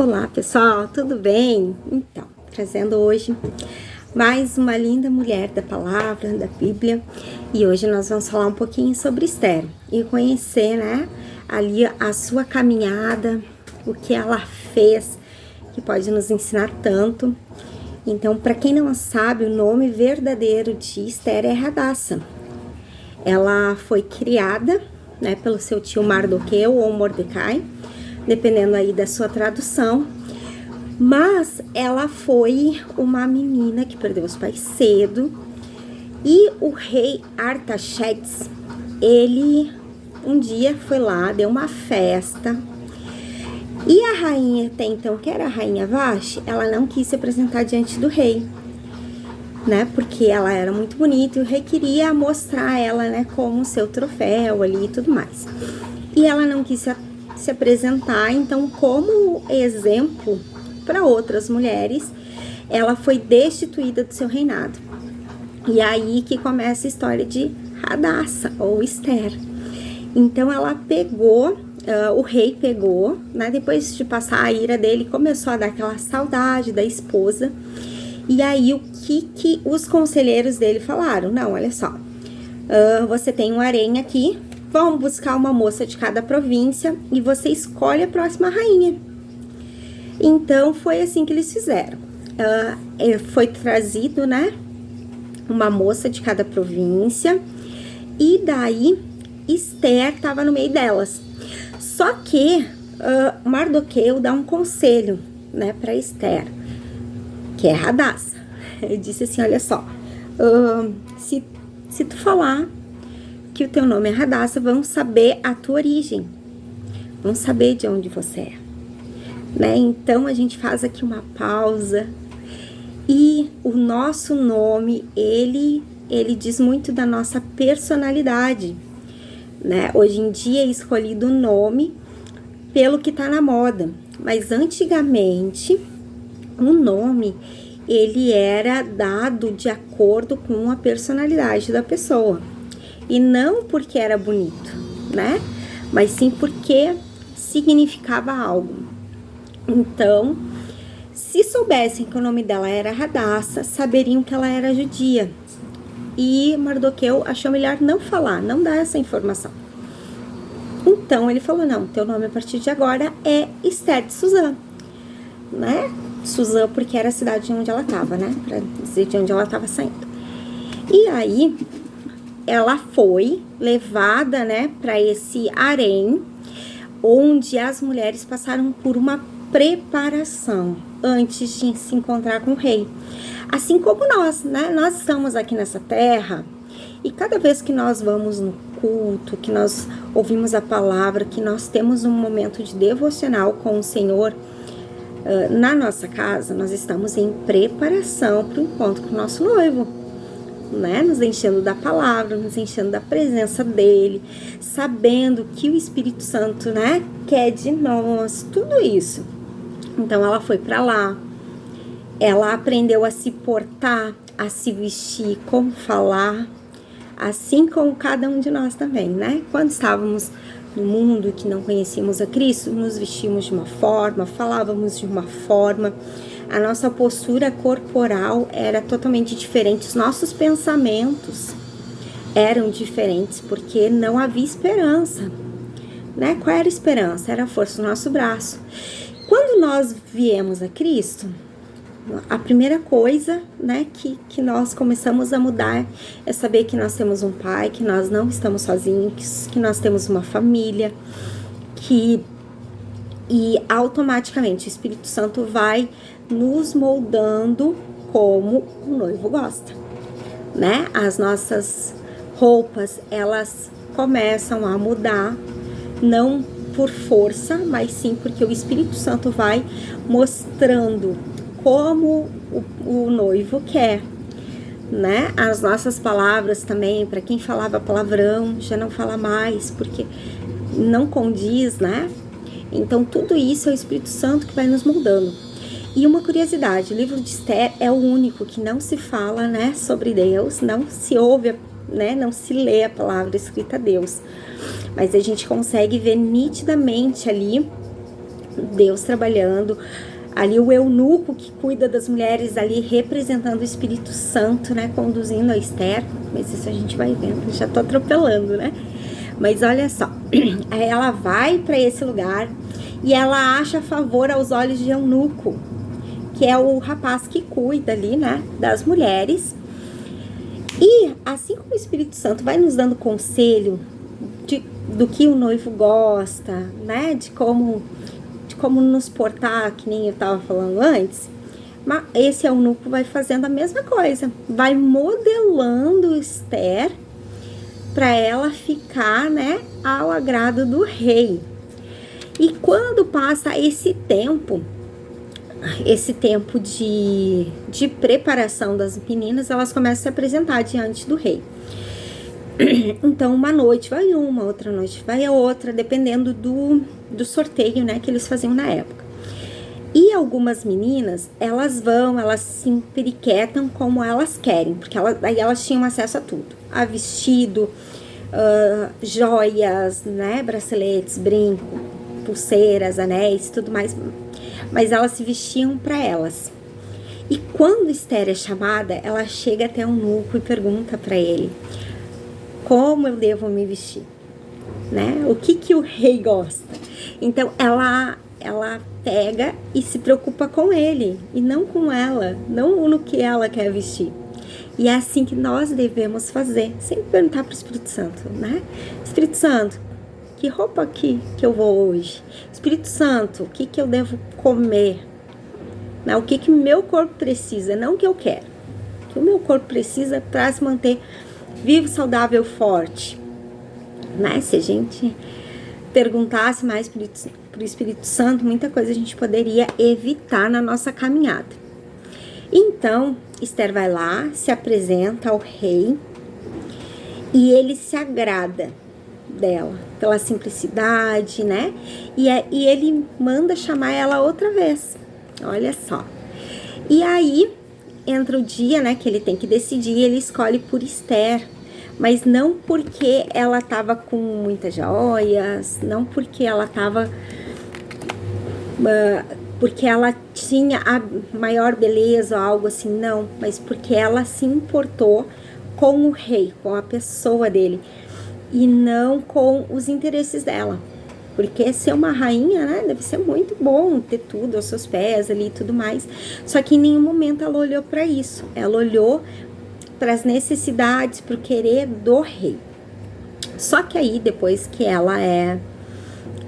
Olá pessoal, tudo bem? Então, trazendo hoje mais uma linda mulher da palavra, da Bíblia. E hoje nós vamos falar um pouquinho sobre Esther e conhecer, ali a sua caminhada, o que ela fez, que pode nos ensinar tanto. Então, para quem não sabe, o nome verdadeiro de Esther é Hadassah. Ela foi criada, pelo seu tio Mardoqueu ou Mordecai, dependendo aí da sua tradução, mas ela foi uma menina que perdeu os pais cedo, e o rei Artaxerxes, ele um dia foi lá, deu uma festa, e a rainha até então, que era a rainha Vashti, ela não quis se apresentar diante do rei, porque ela era muito bonita e o rei queria mostrar ela, como seu troféu ali e tudo mais, e ela não quis se apresentar. Então, como exemplo para outras mulheres, ela foi destituída do seu reinado. E aí que começa a história de Hadassah ou Esther. Então ela pegou, o rei pegou, depois de passar a ira dele, começou a dar aquela saudade da esposa. E aí o que os conselheiros dele falaram? Não, olha só, você tem um harém aqui, vamos buscar uma moça de cada província e você escolhe a próxima rainha. Então, foi assim que eles fizeram. Foi trazido, uma moça de cada província. E daí, Esther estava no meio delas. Só que Mardoqueu dá um conselho, para Esther, que é Hadassah. Ele disse assim, olha só, se tu falar que o teu nome é Hadassah, vão saber a tua origem, vão saber de onde você é, Então a gente faz aqui uma pausa, e o nosso nome, ele diz muito da nossa personalidade, Hoje em dia é escolhido o nome pelo que tá na moda, mas antigamente o nome, ele era dado de acordo com a personalidade da pessoa. E não porque era bonito, mas sim porque significava algo. Então, se soubessem que o nome dela era Hadassah, saberiam que ela era judia. E Mardoqueu achou melhor não falar, não dar essa informação. Então, ele falou, não, teu nome a partir de agora é Esther de Susã, Susã porque era a cidade onde ela estava, para dizer de onde ela estava saindo. E aí ela foi levada, para esse harém, onde as mulheres passaram por uma preparação antes de se encontrar com o rei. Assim como nós, Nós estamos aqui nessa terra, e cada vez que nós vamos no culto, que nós ouvimos a palavra, que nós temos um momento de devocional com o Senhor, na nossa casa, nós estamos em preparação para o encontro com o nosso noivo, nos enchendo da palavra, nos enchendo da presença dele, sabendo que o Espírito Santo, quer de nós, tudo isso. Então ela foi para lá, ela aprendeu a se portar, a se vestir, como falar, assim como cada um de nós também, Quando estávamos no mundo que não conhecíamos a Cristo, nos vestimos de uma forma, falávamos de uma forma, a nossa postura corporal era totalmente diferente, os nossos pensamentos eram diferentes, porque não havia esperança, Qual era a esperança? Era a força do nosso braço. Quando nós viemos a Cristo, a primeira coisa, que nós começamos a mudar é saber que nós temos um Pai, que nós não estamos sozinhos, que nós temos uma família, e automaticamente o Espírito Santo vai nos moldando como o noivo gosta, As nossas roupas, elas começam a mudar, não por força, mas sim porque o Espírito Santo vai mostrando como o noivo quer, As nossas palavras também, para quem falava palavrão, já não fala mais, porque não condiz, Então, tudo isso é o Espírito Santo que vai nos moldando. E uma curiosidade, o livro de Esther é o único que não se fala, sobre Deus, não se ouve, não se lê a palavra escrita a Deus. Mas a gente consegue ver nitidamente ali Deus trabalhando. Ali o eunuco que cuida das mulheres ali representando o Espírito Santo, né? Conduzindo a Esther. Mas isso a gente vai vendo, já tô atropelando, né? Mas olha só, aí ela vai para esse lugar e ela acha favor aos olhos de eunuco, que é o rapaz que cuida ali, né? Das mulheres. E assim como o Espírito Santo vai nos dando conselho do que o noivo gosta, né? De como nos portar, que nem eu tava falando antes, mas esse eunuco vai fazendo a mesma coisa, vai modelando Esther para ela ficar, né, ao agrado do rei. E quando passa esse tempo de preparação das meninas, elas começam a se apresentar diante do rei. Então, uma noite vai uma, outra noite vai a outra, dependendo do sorteio, né, que eles faziam na época. E algumas meninas, elas se emperiquetam como elas querem, porque aí elas tinham acesso a tudo. A vestido, joias, né, braceletes, brinco, pulseiras, anéis, tudo mais. Mas elas se vestiam para elas. E quando Esther é chamada, ela chega até um eunuco e pergunta para ele: como eu devo me vestir, né? O que o rei gosta? Então ela pega e se preocupa com ele e não com ela, não no que ela quer vestir. E é assim que nós devemos fazer, sempre perguntar para o Espírito Santo, né? Espírito Santo, que roupa que eu vou hoje? Espírito Santo, o que eu devo comer? Né? O que meu corpo precisa, não o que eu quero. O que o meu corpo precisa para se manter vivo, saudável, forte, né? Se a gente perguntasse mais pro Espírito Santo, muita coisa a gente poderia evitar na nossa caminhada. Então, Esther vai lá, se apresenta ao rei e ele se agrada dela, pela simplicidade, né? E ele manda chamar ela outra vez, olha só. E aí entra o dia, né, que ele tem que decidir, ele escolhe por Esther, mas não porque ela estava com muitas joias, não porque ela estava porque ela tinha a maior beleza ou algo assim, não, mas porque ela se importou com o rei, com a pessoa dele, e não com os interesses dela. Porque ser uma rainha, né, deve ser muito bom ter tudo aos seus pés ali e tudo mais. Só que em nenhum momento ela olhou para isso. Ela olhou para as necessidades, para o querer do rei. Só que aí, depois que ela é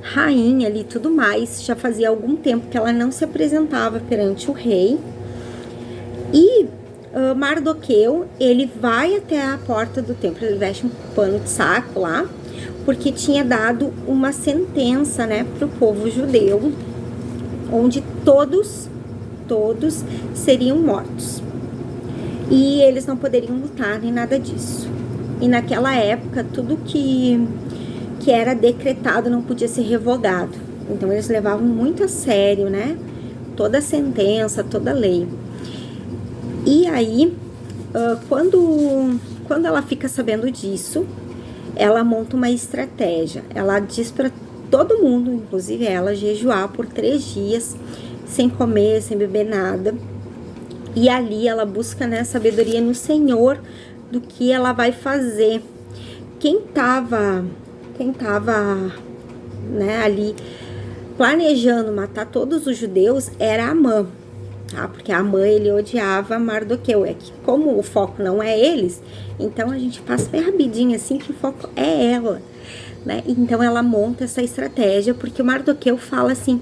rainha ali e tudo mais, já fazia algum tempo que ela não se apresentava perante o rei. E Mardoqueu, ele vai até a porta do templo, ele veste um pano de saco lá, porque tinha dado uma sentença, né, para o povo judeu, onde todos seriam mortos. E eles não poderiam lutar nem nada disso. E naquela época, tudo que era decretado não podia ser revogado. Então eles levavam muito a sério, né, toda a sentença, toda a lei. E aí, quando ela fica sabendo disso, ela monta uma estratégia. Ela diz para todo mundo, inclusive ela, jejuar por 3 dias, sem comer, sem beber nada. E ali ela busca, né, sabedoria no Senhor do que ela vai fazer. Quem tava, né, ali planejando matar todos os judeus era Amã. Tá? Porque Amã, ele odiava Mardoqueu. É que como o foco não é eles, então a gente passa bem rapidinho assim que o foco é ela, né? Então ela monta essa estratégia, porque o Mardoqueu fala assim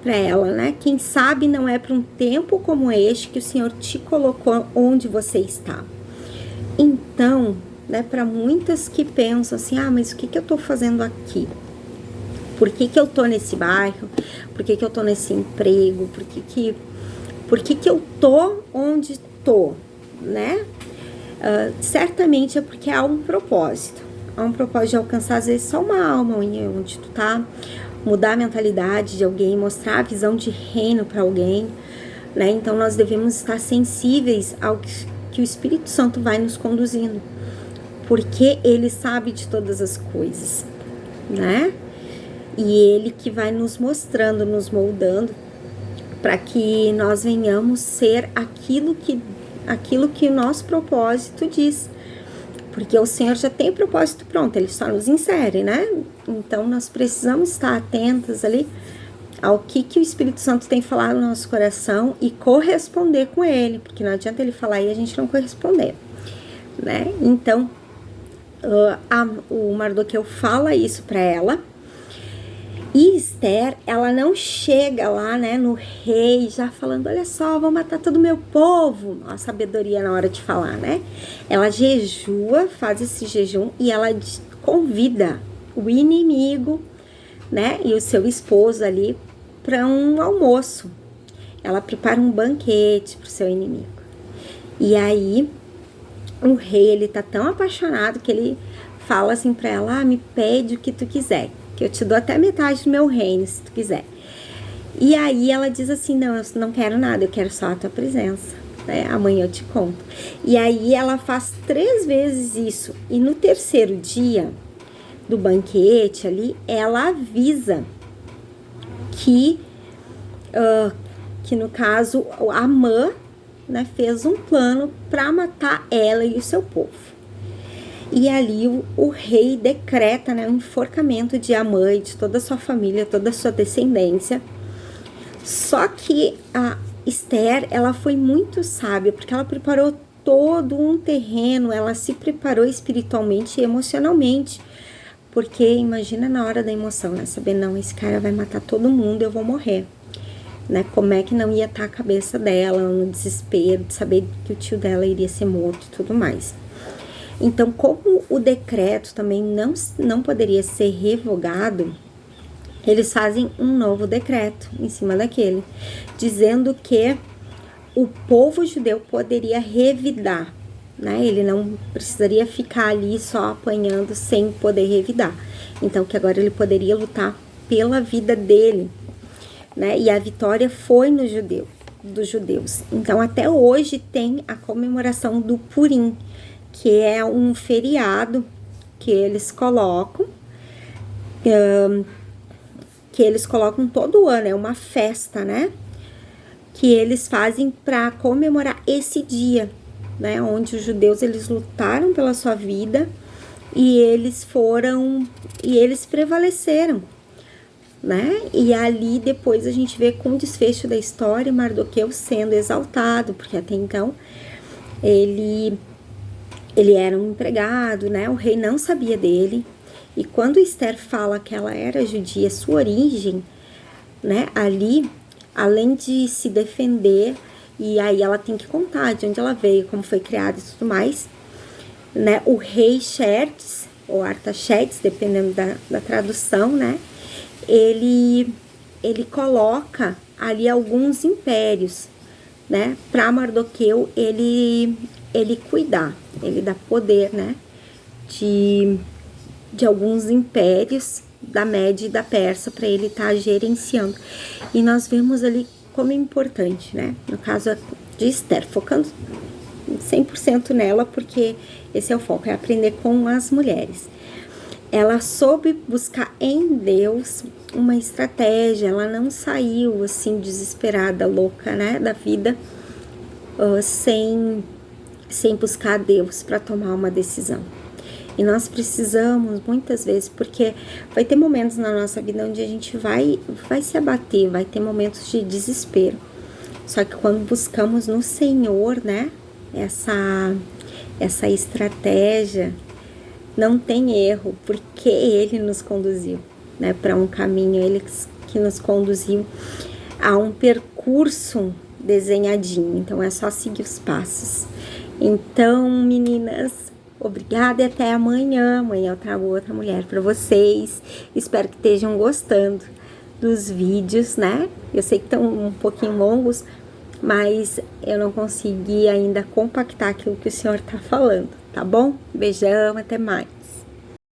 para ela, né? Quem sabe não é para um tempo como este que o Senhor te colocou onde você está. Então, né, para muitas que pensam assim, mas o que eu tô fazendo aqui? Por que eu tô nesse bairro? Por que eu tô nesse emprego? Por que eu tô onde tô, né? Certamente é porque há um propósito. Há um propósito de alcançar, às vezes, só uma alma onde tu tá, mudar a mentalidade de alguém, mostrar a visão de reino para alguém, né? Então, nós devemos estar sensíveis ao que o Espírito Santo vai nos conduzindo, porque ele sabe de todas as coisas, né? E Ele que vai nos mostrando, nos moldando, para que nós venhamos ser aquilo que o nosso propósito diz. Porque o Senhor já tem o propósito pronto, Ele só nos insere, né? Então, nós precisamos estar atentos ali ao que o Espírito Santo tem falado no nosso coração e corresponder com Ele, porque não adianta Ele falar e a gente não corresponder, né? Então, o Mardoqueu fala isso para ela, e Esther, ela não chega lá, né, no rei, já falando, olha só, vou matar todo o meu povo. A sabedoria na hora de falar, né? Ela jejua, faz esse jejum e ela convida o inimigo, né, e o seu esposo ali para um almoço. Ela prepara um banquete para o seu inimigo. E aí, o rei, ele tá tão apaixonado que ele fala assim para ela, me pede o que tu quiser, que eu te dou até metade do meu reino, se tu quiser. E aí ela diz assim, não, eu não quero nada, eu quero só a tua presença, né? Amanhã eu te conto. E aí ela faz 3 vezes isso. E no terceiro dia do banquete ali, ela avisa que no caso, a Amã, né, fez um plano para matar ela e o seu povo. E ali o rei decreta, né, o enforcamento de Amã e de toda a sua família, toda a sua descendência. Só que a Esther, ela foi muito sábia, porque ela preparou todo um terreno, ela se preparou espiritualmente e emocionalmente. Porque imagina na hora da emoção, né, saber, não, esse cara vai matar todo mundo, eu vou morrer. Né, como é que não ia estar a cabeça dela no desespero de saber que o tio dela iria ser morto e tudo mais. Então, como o decreto também não poderia ser revogado, eles fazem um novo decreto em cima daquele, dizendo que o povo judeu poderia revidar, né? Ele não precisaria ficar ali só apanhando sem poder revidar. Então, que agora ele poderia lutar pela vida dele, né? E a vitória foi dos judeus. Então, até hoje tem a comemoração do Purim, que é um feriado que eles colocam, todo ano, é uma festa, né? Que eles fazem para comemorar esse dia, né? Onde os judeus, eles lutaram pela sua vida e eles prevaleceram, né? E ali depois a gente vê com o desfecho da história, Mardoqueu sendo exaltado, porque até então ele era um empregado, né? O rei não sabia dele. E quando Esther fala que ela era judia, sua origem, né? Ali, além de se defender, e aí ela tem que contar de onde ela veio, como foi criada e tudo mais, né? O rei Xerxes, ou Artaxerxes, dependendo da tradução, né? Ele coloca ali alguns impérios, né? Para Mardoqueu, ele cuidar, ele dá poder, né, de alguns impérios da Média e da Pérsia para ele estar gerenciando. E nós vemos ali como é importante, né, no caso de Esther, focando 100% nela, porque esse é o foco, é aprender com as mulheres. Ela soube buscar em Deus uma estratégia, ela não saiu assim desesperada, louca, né, da vida, sem buscar a Deus para tomar uma decisão. E nós precisamos muitas vezes, porque vai ter momentos na nossa vida onde a gente vai se abater, vai ter momentos de desespero. Só que quando buscamos no Senhor, né, essa estratégia, não tem erro, porque Ele nos conduziu, né, para um caminho, Ele que nos conduziu a um percurso desenhadinho. Então é só seguir os passos. Então, meninas, obrigada e até amanhã. Amanhã eu trago outra mulher para vocês. Espero que estejam gostando dos vídeos, né? Eu sei que estão um pouquinho longos, mas eu não consegui ainda compactar aquilo que o Senhor tá falando, tá bom? Beijão, até mais.